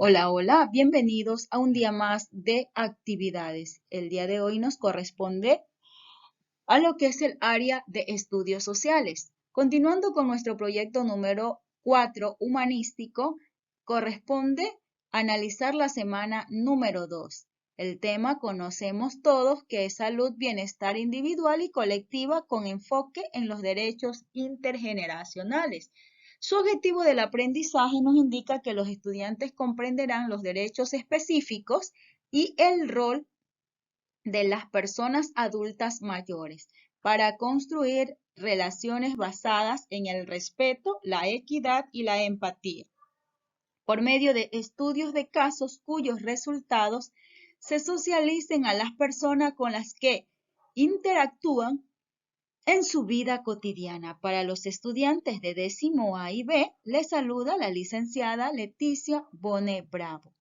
Hola, hola, bienvenidos a un día más de actividades. El día de hoy nos corresponde a lo que es el área de estudios sociales. Continuando con nuestro proyecto número 4, humanístico, corresponde analizar la semana número 2. El tema conocemos todos que es salud, bienestar individual y colectiva con enfoque en los derechos intergeneracionales. Su objetivo del aprendizaje nos indica que los estudiantes comprenderán los derechos específicos y el rol de las personas adultas mayores para construir relaciones basadas en el respeto, la equidad y la empatía, por medio de estudios de casos cuyos resultados se socialicen a las personas con las que interactúan en su vida cotidiana. Para los estudiantes de décimo A y B, les saluda la licenciada Leticia Bone Bravo.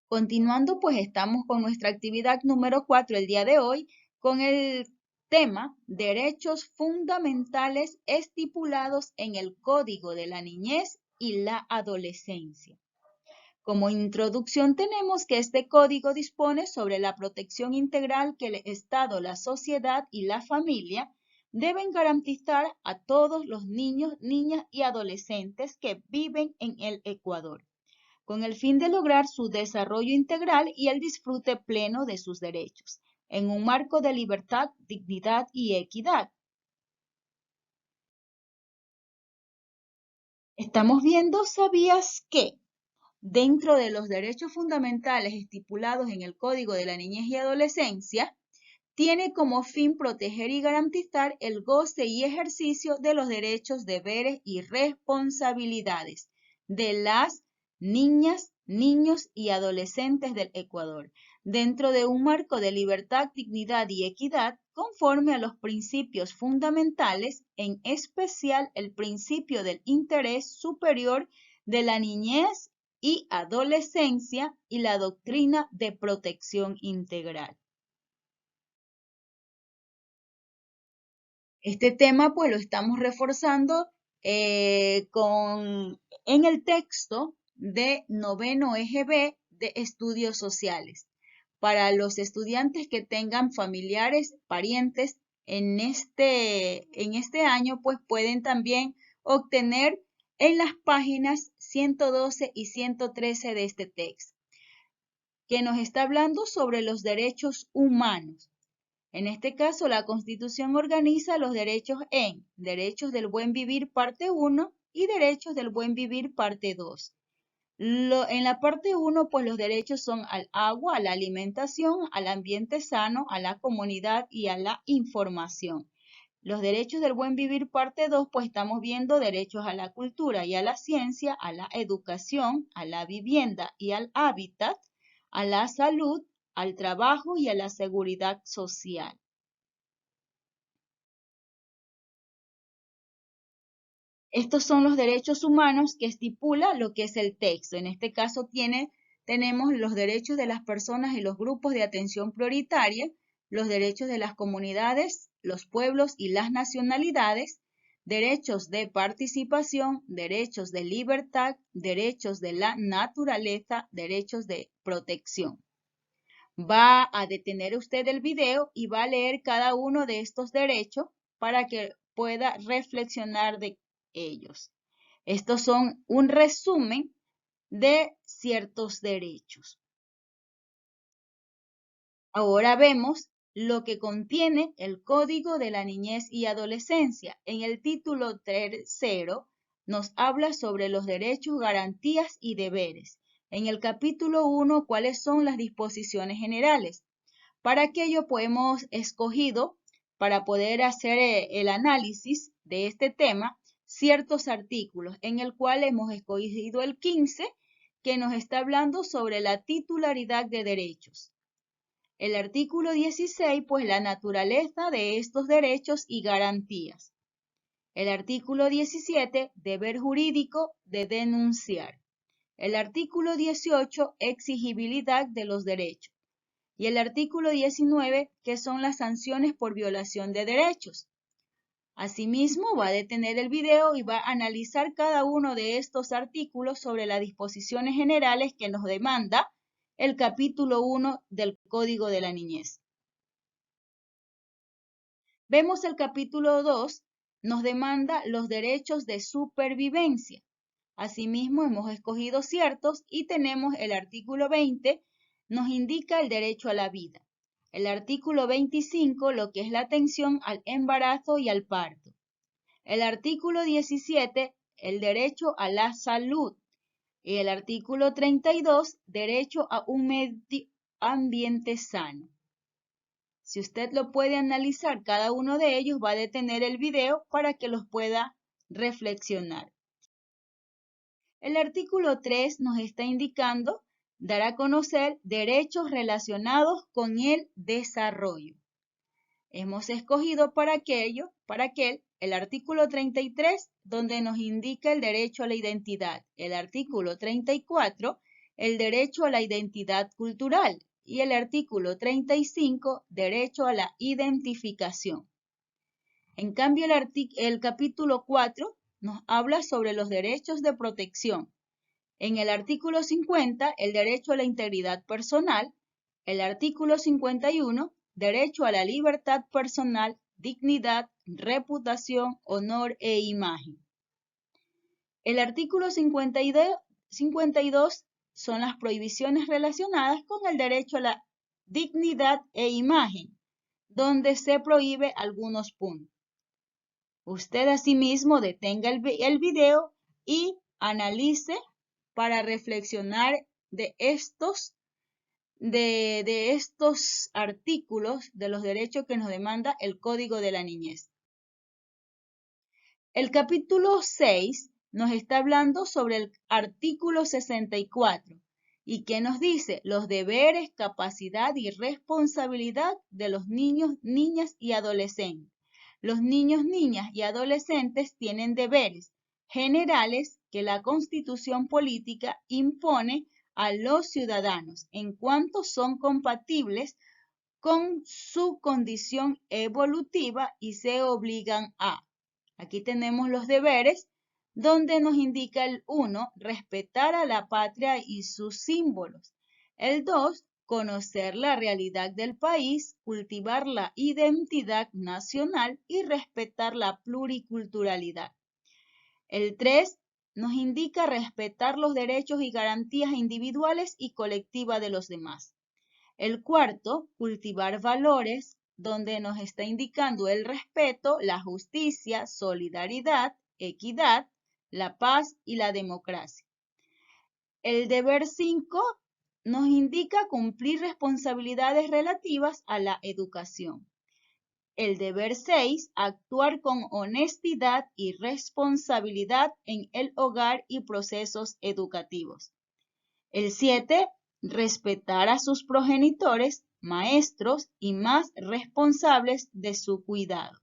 Continuando, pues estamos con nuestra actividad número 4 el día de hoy, con el tema Derechos fundamentales estipulados en el Código de la Niñez y la Adolescencia. Como introducción tenemos que este código dispone sobre la protección integral que el Estado, la sociedad y la familia deben garantizar a todos los niños, niñas y adolescentes que viven en el Ecuador, con el fin de lograr su desarrollo integral y el disfrute pleno de sus derechos, en un marco de libertad, dignidad y equidad. Estamos viendo, ¿sabías que dentro de los derechos fundamentales estipulados en el Código de la Niñez y Adolescencia, tiene como fin proteger y garantizar el goce y ejercicio de los derechos, deberes y responsabilidades de las niñas, niños y adolescentes del Ecuador, dentro de un marco de libertad, dignidad y equidad, conforme a los principios fundamentales, en especial el principio del interés superior de la niñez y adolescencia y la doctrina de protección integral. Este tema pues lo estamos reforzando en el texto de noveno EGB de estudios sociales. Para los estudiantes que tengan familiares, parientes en este año, pues pueden también obtener en las páginas 112 y 113 de este texto, que nos está hablando sobre los derechos humanos. En este caso, la Constitución organiza los derechos en Derechos del Buen Vivir, parte 1, y Derechos del Buen Vivir, parte 2. En la parte 1, pues los derechos son al agua, a la alimentación, al ambiente sano, a la comunidad y a la información. Los derechos del buen vivir, parte 2, pues estamos viendo derechos a la cultura y a la ciencia, a la educación, a la vivienda y al hábitat, a la salud, al trabajo y a la seguridad social. Estos son los derechos humanos que estipula lo que es el texto. En este caso tenemos los derechos de las personas y los grupos de atención prioritaria, los derechos de las comunidades, los pueblos y las nacionalidades, derechos de participación, derechos de libertad, derechos de la naturaleza, derechos de protección. Va a detener usted el video y va a leer cada uno de estos derechos para que pueda reflexionar de ellos. Estos son un resumen de ciertos derechos. Ahora vemos lo que contiene el Código de la Niñez y Adolescencia. En el título tercero nos habla sobre los derechos, garantías y deberes. En el capítulo 1, ¿cuáles son las disposiciones generales? Para aquello pues hemos escogido, para poder hacer el análisis de este tema, ciertos artículos, en el cual hemos escogido el 15, que nos está hablando sobre la titularidad de derechos. El artículo 16, pues la naturaleza de estos derechos y garantías. El artículo 17, deber jurídico de denunciar. El artículo 18, exigibilidad de los derechos. Y el artículo 19, que son las sanciones por violación de derechos. Asimismo, va a detener el video y va a analizar cada uno de estos artículos sobre las disposiciones generales que nos demanda el capítulo 1 del Código de la Niñez. Vemos el capítulo 2, nos demanda los derechos de supervivencia. Asimismo, hemos escogido ciertos y tenemos el artículo 20, nos indica el derecho a la vida. El artículo 25, lo que es la atención al embarazo y al parto. El artículo 17, el derecho a la salud. Y el artículo 32, derecho a un medio ambiente sano. Si usted lo puede analizar, cada uno de ellos va a detener el video para que los pueda reflexionar. El artículo 3 nos está indicando dar a conocer derechos relacionados con el desarrollo. Hemos escogido para aquel el artículo 33, donde nos indica el derecho a la identidad. El artículo 34, el derecho a la identidad cultural. Y el artículo 35, derecho a la identificación. En cambio, el capítulo 4 nos habla sobre los derechos de protección. En el artículo 50, el derecho a la integridad personal. El artículo 51, derecho a la libertad personal, dignidad, reputación, honor e imagen. El artículo 52 son las prohibiciones relacionadas con el derecho a la dignidad e imagen, donde se prohíbe algunos puntos. Usted asimismo detenga el video y analice para reflexionar de estos artículos de los derechos que nos demanda el Código de la Niñez. El capítulo 6 nos está hablando sobre el artículo 64 y que nos dice los deberes, capacidad y responsabilidad de los niños, niñas y adolescentes. Los niños, niñas y adolescentes tienen deberes generales que la Constitución política impone a los ciudadanos en cuanto son compatibles con su condición evolutiva y se obligan a. Aquí tenemos los deberes, donde nos indica el 1, respetar a la patria y sus símbolos. El 2, conocer la realidad del país, cultivar la identidad nacional y respetar la pluriculturalidad. El 3 nos indica respetar los derechos y garantías individuales y colectivas de los demás. El 4, cultivar valores, donde nos está indicando el respeto, la justicia, solidaridad, equidad, la paz y la democracia. El deber 5 nos indica cumplir responsabilidades relativas a la educación. El deber 6, actuar con honestidad y responsabilidad en el hogar y procesos educativos. El 7, respetar a sus progenitores, maestros y más responsables de su cuidado.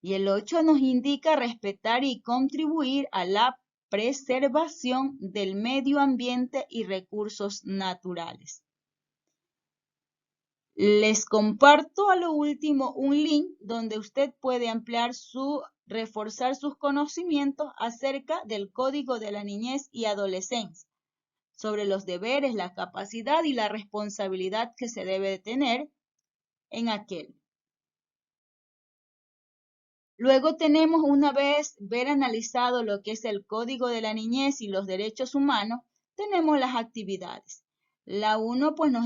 Y el 8 nos indica respetar y contribuir a la preservación del medio ambiente y recursos naturales. Les comparto a lo último un link donde usted puede reforzar sus conocimientos acerca del Código de la Niñez y Adolescencia, sobre los deberes, la capacidad y la responsabilidad que se debe tener en aquel. Luego tenemos, una vez analizado lo que es el Código de la Niñez y los derechos humanos, tenemos las actividades. La 1 pues nos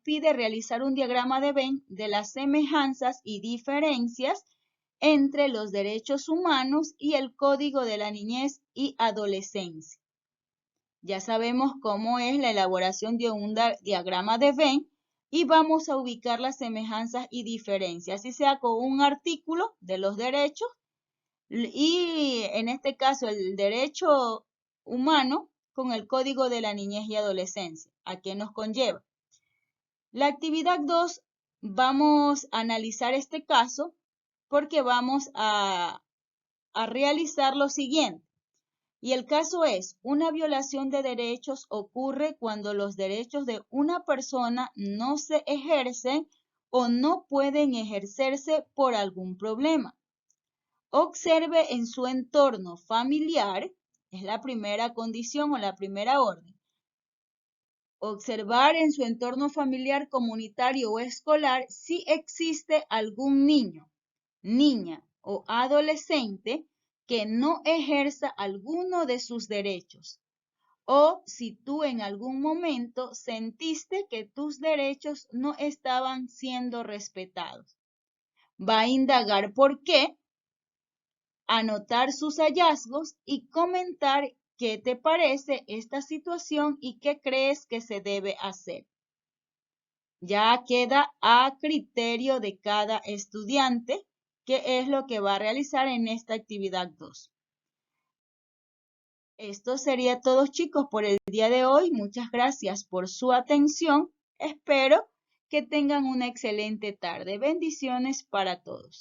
pide realizar un diagrama de Venn de las semejanzas y diferencias entre los derechos humanos y el Código de la Niñez y Adolescencia. Ya sabemos cómo es la elaboración de un diagrama de Venn y vamos a ubicar las semejanzas y diferencias, así sea con un artículo de los derechos y en este caso el derecho humano con el Código de la Niñez y Adolescencia. ¿A qué nos conlleva? La actividad 2, vamos a analizar este caso porque vamos a realizar lo siguiente. Y el caso es, una violación de derechos ocurre cuando los derechos de una persona no se ejercen o no pueden ejercerse por algún problema. Observe en su entorno familiar, es la primera condición o la primera orden. Observar en su entorno familiar, comunitario o escolar si existe algún niño, niña o adolescente que no ejerza alguno de sus derechos, o si tú en algún momento sentiste que tus derechos no estaban siendo respetados. Va a indagar por qué, anotar sus hallazgos y comentar qué te parece esta situación y qué crees que se debe hacer. Ya queda a criterio de cada estudiante qué es lo que va a realizar en esta actividad 2. Esto sería todo, chicos, por el día de hoy. Muchas gracias por su atención. Espero que tengan una excelente tarde. Bendiciones para todos.